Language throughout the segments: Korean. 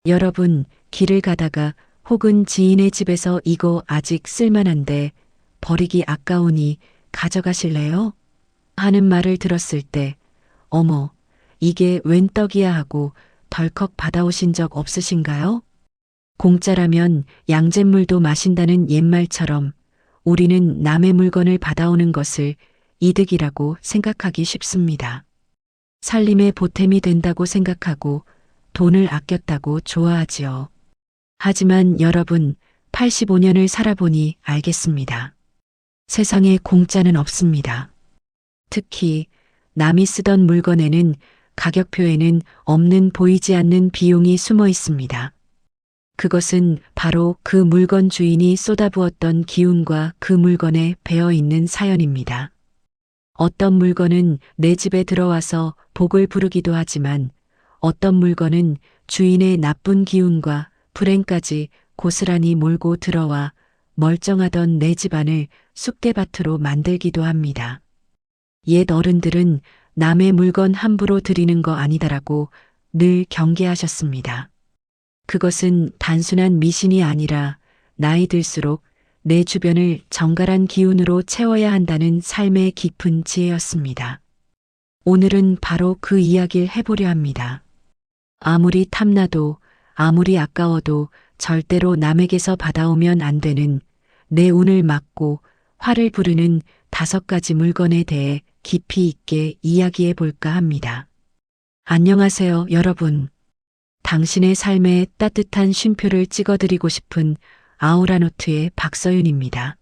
여러분, 길을 가다가 혹은 지인의 집에서 이거 아직 쓸만한데 버리기 아까우니 가져가실래요? 하는 말을 들었을 때, 어머, 이게 웬 떡이야 하고 덜컥 받아오신 적 없으신가요? 공짜라면 양잿물도 마신다는 옛말처럼 우리는 남의 물건을 받아오는 것을 이득이라고 생각하기 쉽습니다. 살림의 보탬이 된다고 생각하고 돈을 아꼈다고 좋아하지요. 하지만 여러분, 85년을 살아보니 알겠습니다. 세상에 공짜는 없습니다. 특히 남이 쓰던 물건에는 가격표에는 없는 보이지 않는 비용이 숨어 있습니다. 그것은 바로 그 물건 주인이 쏟아부었던 기운과 그 물건에 배어 있는 사연입니다. 어떤 물건은 내 집에 들어와서 복을 부르기도 하지만 어떤 물건은 주인의 나쁜 기운과 불행까지 고스란히 몰고 들어와 멀쩡하던 내 집안을 쑥대밭으로 만들기도 합니다. 옛 어른들은 남의 물건 함부로 드리는 거 아니다라고 늘 경계하셨습니다. 그것은 단순한 미신이 아니라 나이 들수록 내 주변을 정갈한 기운으로 채워야 한다는 삶의 깊은 지혜였습니다. 오늘은 바로 그 이야기를 해보려 합니다. 아무리 탐나도 아무리 아까워도 절대로 남에게서 받아오면 안 되는 내 운을 막고 화를 부르는 5가지 물건에 대해 깊이 있게 이야기해 볼까 합니다. 안녕하세요, 여러분. 당신의 삶에 따뜻한 쉼표를 찍어드리고 싶은 아우라노트의 박서윤입니다.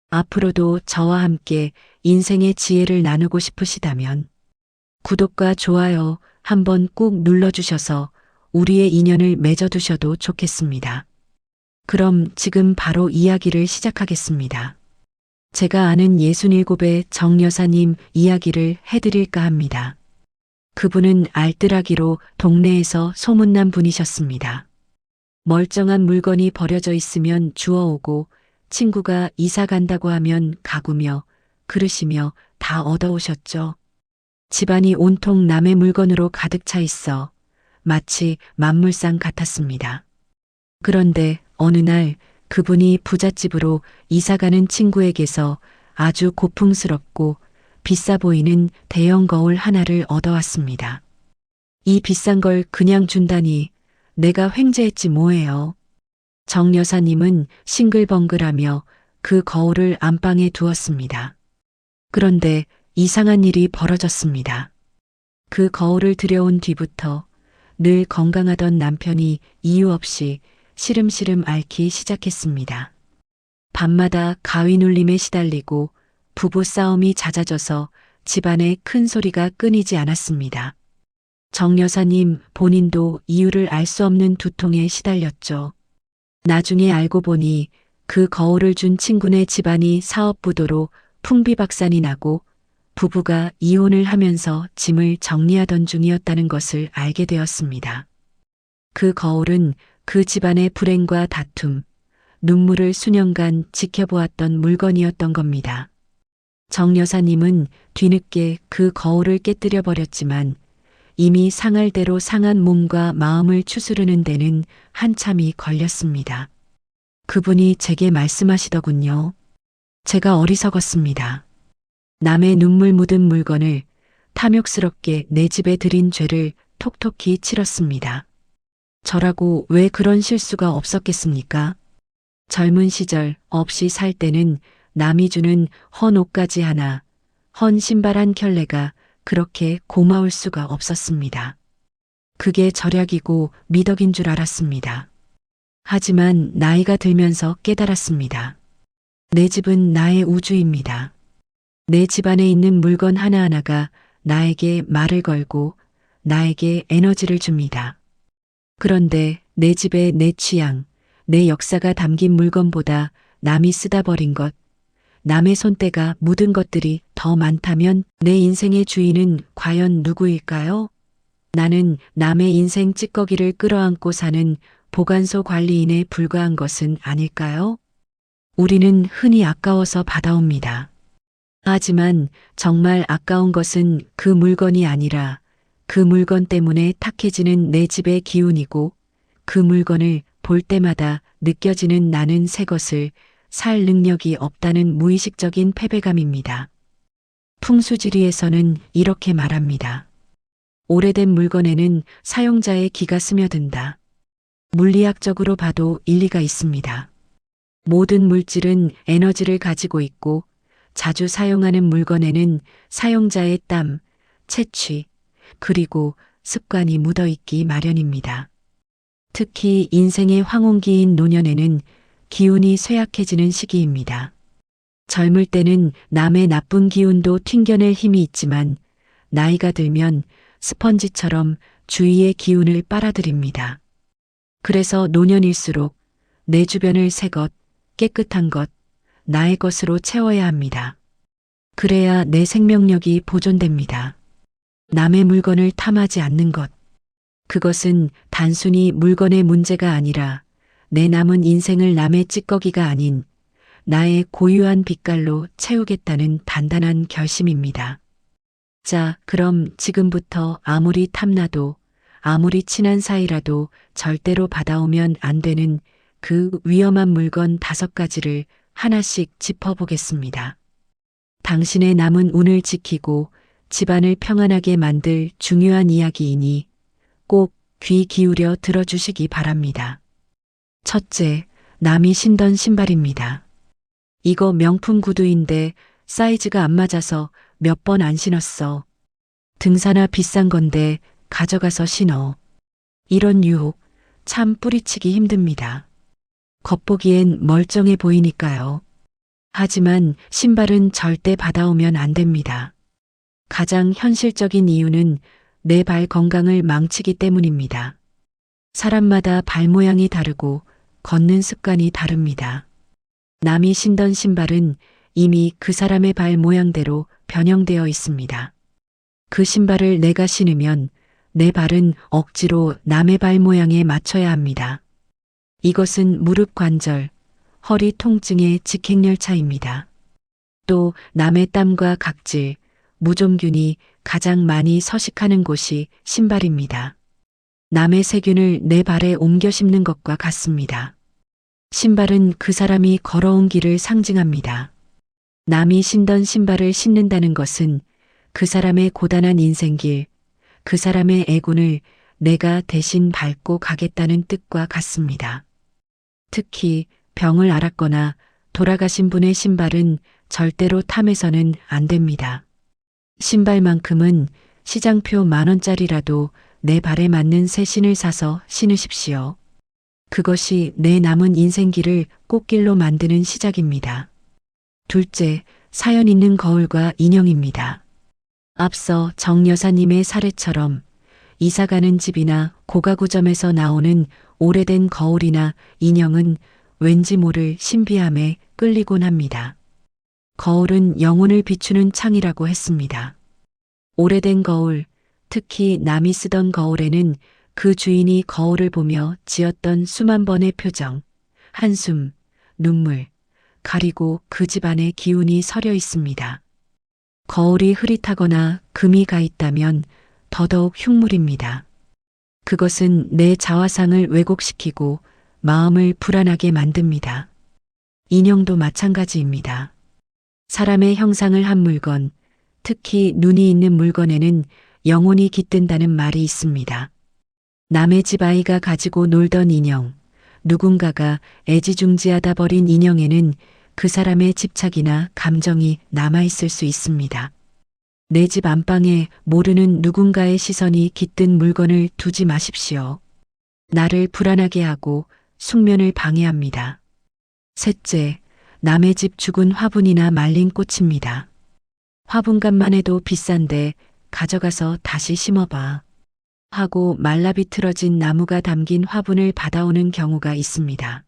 앞으로도 저와 함께 인생의 지혜를 나누고 싶으시다면 구독과 좋아요 한번 꾹 눌러주셔서 우리의 인연을 맺어두셔도 좋겠습니다. 그럼 지금 바로 이야기를 시작하겠습니다. 제가 아는 67의 정 여사님 이야기를 해드릴까 합니다. 그분은 알뜰하기로 동네에서 소문난 분이셨습니다. 멀쩡한 물건이 버려져 있으면 주워오고 친구가 이사 간다고 하면 가구며 그릇이며 다 얻어오셨죠. 집안이 온통 남의 물건으로 가득 차 있어 마치 만물상 같았습니다. 그런데 어느 날 그분이 부잣집으로 이사가는 친구에게서 아주 고풍스럽고 비싸 보이는 대형 거울 하나를 얻어왔습니다. 이 비싼 걸 그냥 준다니 내가 횡재했지 뭐예요. 정 여사님은 싱글벙글하며 그 거울을 안방에 두었습니다. 그런데 이상한 일이 벌어졌습니다. 그 거울을 들여온 뒤부터 늘 건강하던 남편이 이유 없이 시름시름 앓기 시작했습니다. 밤마다 가위 눌림에 시달리고 부부 싸움이 잦아져서 집안에 큰 소리가 끊이지 않았습니다. 정 여사님 본인도 이유를 알 수 없는 두통에 시달렸죠. 나중에 알고 보니 그 거울을 준 친구네 집안이 사업부도로 풍비박산이 나고 부부가 이혼을 하면서 짐을 정리하던 중이었다는 것을 알게 되었습니다. 그 거울은 그 집안의 불행과 다툼, 눈물을 수년간 지켜보았던 물건이었던 겁니다. 정 여사님은 뒤늦게 그 거울을 깨뜨려 버렸지만 이미 상할 대로 상한 몸과 마음을 추스르는 데는 한참이 걸렸습니다. 그분이 제게 말씀하시더군요. 제가 어리석었습니다. 남의 눈물 묻은 물건을 탐욕스럽게 내 집에 들인 죄를 톡톡히 치렀습니다. 저라고 왜 그런 실수가 없었겠습니까? 젊은 시절 없이 살 때는 남이 주는 헌 옷가지 하나, 헌 신발 한 켤레가 그렇게 고마울 수가 없었습니다. 그게 절약이고 미덕인 줄 알았습니다. 하지만 나이가 들면서 깨달았습니다. 내 집은 나의 우주입니다. 내 집안에 있는 물건 하나하나가 나에게 말을 걸고 나에게 에너지를 줍니다. 그런데 내 집에 내 취향, 내 역사가 담긴 물건보다 남이 쓰다 버린 것, 남의 손때가 묻은 것들이 더 많다면 내 인생의 주인은 과연 누구일까요? 나는 남의 인생 찌꺼기를 끌어안고 사는 보관소 관리인에 불과한 것은 아닐까요? 우리는 흔히 아까워서 받아옵니다. 하지만 정말 아까운 것은 그 물건이 아니라 그 물건 때문에 탁해지는 내 집의 기운이고 그 물건을 볼 때마다 느껴지는 나는 새 것을 살 능력이 없다는 무의식적인 패배감입니다. 풍수지리에서는 이렇게 말합니다. 오래된 물건에는 사용자의 기가 스며든다. 물리학적으로 봐도 일리가 있습니다. 모든 물질은 에너지를 가지고 있고 자주 사용하는 물건에는 사용자의 땀, 채취, 그리고 습관이 묻어 있기 마련입니다. 특히 인생의 황혼기인 노년에는 기운이 쇠약해지는 시기입니다. 젊을 때는 남의 나쁜 기운도 튕겨낼 힘이 있지만 나이가 들면 스펀지처럼 주위의 기운을 빨아들입니다. 그래서 노년일수록 내 주변을 새 것, 깨끗한 것, 나의 것으로 채워야 합니다. 그래야 내 생명력이 보존됩니다. 남의 물건을 탐하지 않는 것. 그것은 단순히 물건의 문제가 아니라 내 남은 인생을 남의 찌꺼기가 아닌 나의 고유한 빛깔로 채우겠다는 단단한 결심입니다. 자, 그럼 지금부터 아무리 탐나도 아무리 친한 사이라도 절대로 받아오면 안 되는 그 위험한 물건 5가지를 하나씩 짚어보겠습니다. 당신의 남은 운을 지키고 집안을 평안하게 만들 중요한 이야기이니 꼭 귀 기울여 들어주시기 바랍니다. 첫째, 남이 신던 신발입니다. 이거 명품 구두인데 사이즈가 안 맞아서 몇 번 안 신었어. 등사나 비싼 건데 가져가서 신어. 이런 유혹 참 뿌리치기 힘듭니다. 겉보기엔 멀쩡해 보이니까요. 하지만 신발은 절대 받아오면 안 됩니다. 가장 현실적인 이유는 내 발 건강을 망치기 때문입니다. 사람마다 발 모양이 다르고 걷는 습관이 다릅니다. 남이 신던 신발은 이미 그 사람의 발 모양대로 변형되어 있습니다. 그 신발을 내가 신으면 내 발은 억지로 남의 발 모양에 맞춰야 합니다. 이것은 무릎 관절, 허리 통증의 직행열차입니다. 또 남의 땀과 각질, 무좀균이 가장 많이 서식하는 곳이 신발입니다. 남의 세균을 내 발에 옮겨 심는 것과 같습니다. 신발은 그 사람이 걸어온 길을 상징합니다. 남이 신던 신발을 신는다는 것은 그 사람의 고단한 인생길, 그 사람의 애군을 내가 대신 밟고 가겠다는 뜻과 같습니다. 특히 병을 앓았거나 돌아가신 분의 신발은 절대로 탐해서는 안 됩니다. 신발만큼은 시장표 10,000원짜리라도 내 발에 맞는 새 신을 사서 신으십시오. 그것이 내 남은 인생길을 꽃길로 만드는 시작입니다. 둘째, 사연 있는 거울과 인형입니다. 앞서 정 여사님의 사례처럼 이사가는 집이나 고가구점에서 나오는 오래된 거울이나 인형은 왠지 모를 신비함에 끌리곤 합니다. 거울은 영혼을 비추는 창이라고 했습니다. 오래된 거울, 특히 남이 쓰던 거울에는 그 주인이 거울을 보며 지었던 수만 번의 표정, 한숨, 눈물, 가리고 그 집안의 기운이 서려 있습니다. 거울이 흐릿하거나 금이 가 있다면 더더욱 흉물입니다. 그것은 내 자화상을 왜곡시키고 마음을 불안하게 만듭니다. 인형도 마찬가지입니다. 사람의 형상을 한 물건, 특히 눈이 있는 물건에는 영혼이 깃든다는 말이 있습니다. 남의 집 아이가 가지고 놀던 인형, 누군가가 애지중지하다 버린 인형에는 그 사람의 집착이나 감정이 남아있을 수 있습니다. 내 집 안방에 모르는 누군가의 시선이 깃든 물건을 두지 마십시오. 나를 불안하게 하고 숙면을 방해합니다. 셋째, 남의 집 죽은 화분이나 말린 꽃입니다. 화분값만 해도 비싼데 가져가서 다시 심어봐. 하고 말라 비틀어진 나무가 담긴 화분을 받아오는 경우가 있습니다.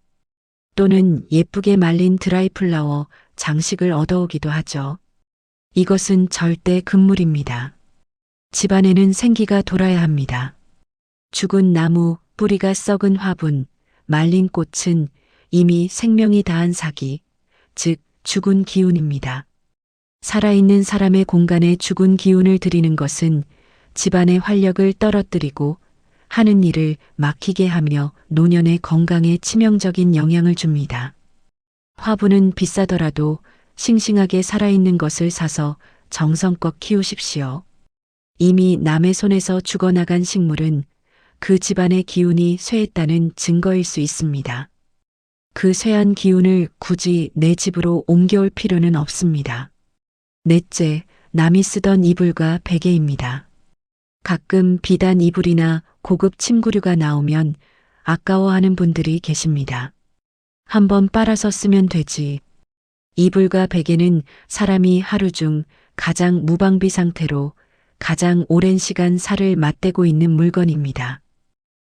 또는 예쁘게 말린 드라이 플라워, 장식을 얻어오기도 하죠. 이것은 절대 금물입니다. 집안에는 생기가 돌아야 합니다. 죽은 나무, 뿌리가 썩은 화분, 말린 꽃은 이미 생명이 다한 사기, 즉 죽은 기운입니다. 살아있는 사람의 공간에 죽은 기운을 들이는 것은 집안의 활력을 떨어뜨리고 하는 일을 막히게 하며 노년의 건강에 치명적인 영향을 줍니다. 화분은 비싸더라도 싱싱하게 살아있는 것을 사서 정성껏 키우십시오. 이미 남의 손에서 죽어나간 식물은 그 집안의 기운이 쇠했다는 증거일 수 있습니다. 그 쇠한 기운을 굳이 내 집으로 옮겨올 필요는 없습니다. 넷째, 남이 쓰던 이불과 베개입니다. 가끔 비단 이불이나 고급 침구류가 나오면 아까워하는 분들이 계십니다. 한번 빨아서 쓰면 되지. 이불과 베개는 사람이 하루 중 가장 무방비 상태로 가장 오랜 시간 살을 맞대고 있는 물건입니다.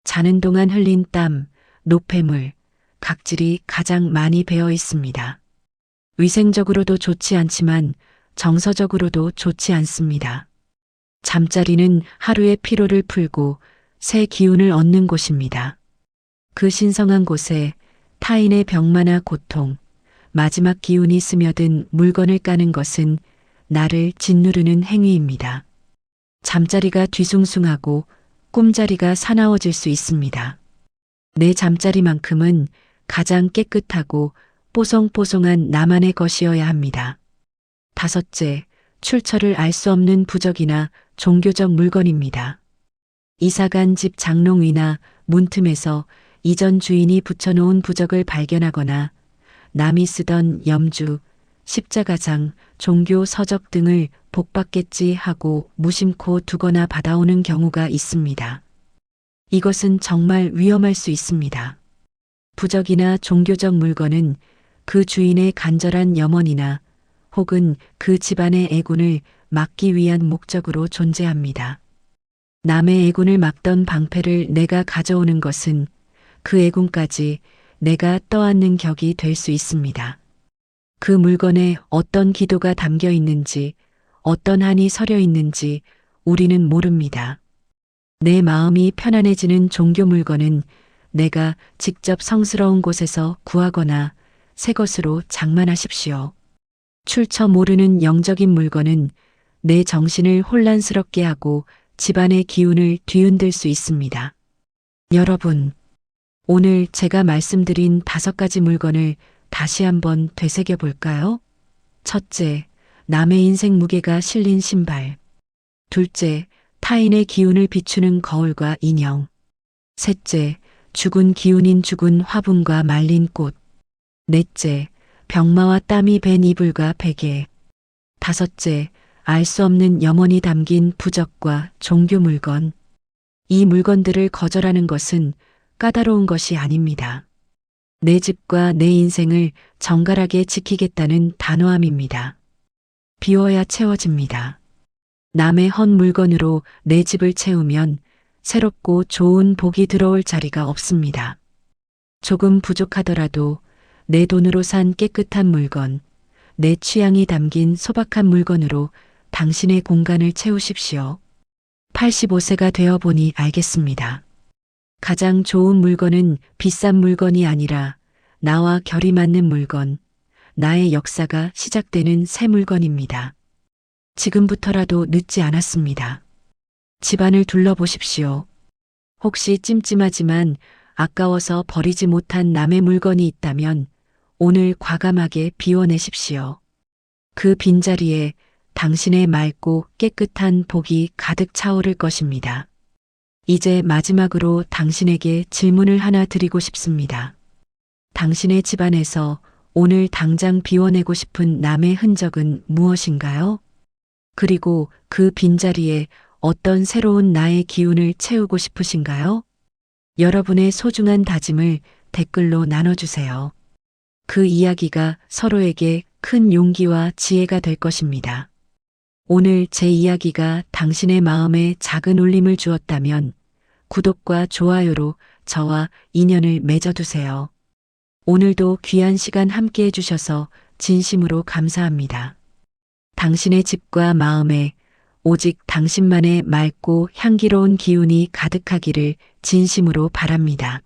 자는 동안 흘린 땀, 노폐물, 각질이 가장 많이 배어 있습니다. 위생적으로도 좋지 않지만 정서적으로도 좋지 않습니다. 잠자리는 하루의 피로를 풀고 새 기운을 얻는 곳입니다. 그 신성한 곳에 타인의 병마나 고통, 마지막 기운이 스며든 물건을 까는 것은 나를 짓누르는 행위입니다. 잠자리가 뒤숭숭하고 꿈자리가 사나워질 수 있습니다. 내 잠자리만큼은 가장 깨끗하고 뽀송뽀송한 나만의 것이어야 합니다. 다섯째, 출처를 알 수 없는 부적이나 종교적 물건입니다. 이사간 집 장롱 위나 문틈에서 이전 주인이 붙여놓은 부적을 발견하거나 남이 쓰던 염주, 십자가장, 종교 서적 등을 복받겠지 하고 무심코 두거나 받아오는 경우가 있습니다. 이것은 정말 위험할 수 있습니다. 부적이나 종교적 물건은 그 주인의 간절한 염원이나 혹은 그 집안의 애군을 막기 위한 목적으로 존재합니다. 남의 애군을 막던 방패를 내가 가져오는 것은 그 애군까지 내가 떠안는 격이 될 수 있습니다. 그 물건에 어떤 기도가 담겨 있는지, 어떤 한이 서려 있는지 우리는 모릅니다. 내 마음이 편안해지는 종교 물건은 내가 직접 성스러운 곳에서 구하거나 새 것으로 장만하십시오. 출처 모르는 영적인 물건은 내 정신을 혼란스럽게 하고 집안의 기운을 뒤흔들 수 있습니다. 여러분, 오늘 제가 말씀드린 5가지 물건을 다시 한번 되새겨 볼까요? 첫째, 남의 인생 무게가 실린 신발. 둘째, 타인의 기운을 비추는 거울과 인형. 셋째, 죽은 기운인 죽은 화분과 말린 꽃. 넷째, 병마와 땀이 밴 이불과 베개. 다섯째, 알 수 없는 염원이 담긴 부적과 종교 물건. 이 물건들을 거절하는 것은 까다로운 것이 아닙니다. 내 집과 내 인생을 정갈하게 지키겠다는 단호함입니다. 비워야 채워집니다. 남의 헛 물건으로 내 집을 채우면 새롭고 좋은 복이 들어올 자리가 없습니다. 조금 부족하더라도 내 돈으로 산 깨끗한 물건, 내 취향이 담긴 소박한 물건으로 당신의 공간을 채우십시오. 85세가 되어 보니 알겠습니다. 가장 좋은 물건은 비싼 물건이 아니라 나와 결이 맞는 물건, 나의 역사가 시작되는 새 물건입니다. 지금부터라도 늦지 않았습니다. 집안을 둘러보십시오. 혹시 찜찜하지만 아까워서 버리지 못한 남의 물건이 있다면 오늘 과감하게 비워내십시오. 그 빈자리에 당신의 맑고 깨끗한 복이 가득 차오를 것입니다. 이제 마지막으로 당신에게 질문을 하나 드리고 싶습니다. 당신의 집안에서 오늘 당장 비워내고 싶은 남의 흔적은 무엇인가요? 그리고 그 빈자리에 어떤 새로운 나의 기운을 채우고 싶으신가요? 여러분의 소중한 다짐을 댓글로 나눠주세요. 그 이야기가 서로에게 큰 용기와 지혜가 될 것입니다. 오늘 제 이야기가 당신의 마음에 작은 울림을 주었다면 구독과 좋아요로 저와 인연을 맺어두세요. 오늘도 귀한 시간 함께 해주셔서 진심으로 감사합니다. 당신의 집과 마음에 오직 당신만의 맑고 향기로운 기운이 가득하기를 진심으로 바랍니다.